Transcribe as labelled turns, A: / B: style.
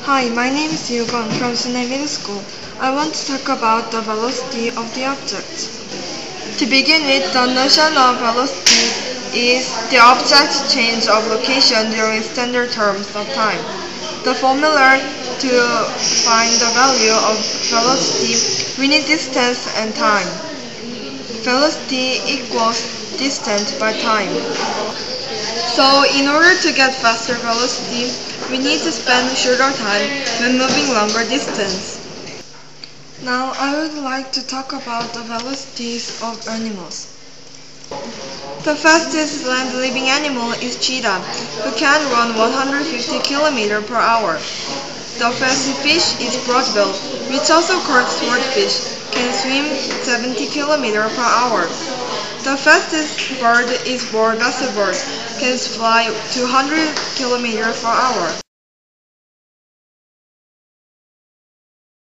A: Hi, my name is Yugon from Sunei Middle School. I want to talk about the velocity of the object. To begin with, the notion of velocity is the object's change of location during standard terms of time. The formula to find the value of velocity, we need distance and time. Velocity equals distance by time. So, in order to get faster velocity, we need to spend shorter time when moving longer distance. Now, I would like to talk about the velocities of animals. The fastest land-living animal is cheetah, who can run 150 km per hour. The fastest fish is broadbill, which also called swordfish, can swim 70 km per hour. The fastest bird is bord bassett bird, can fly 200 km per hour.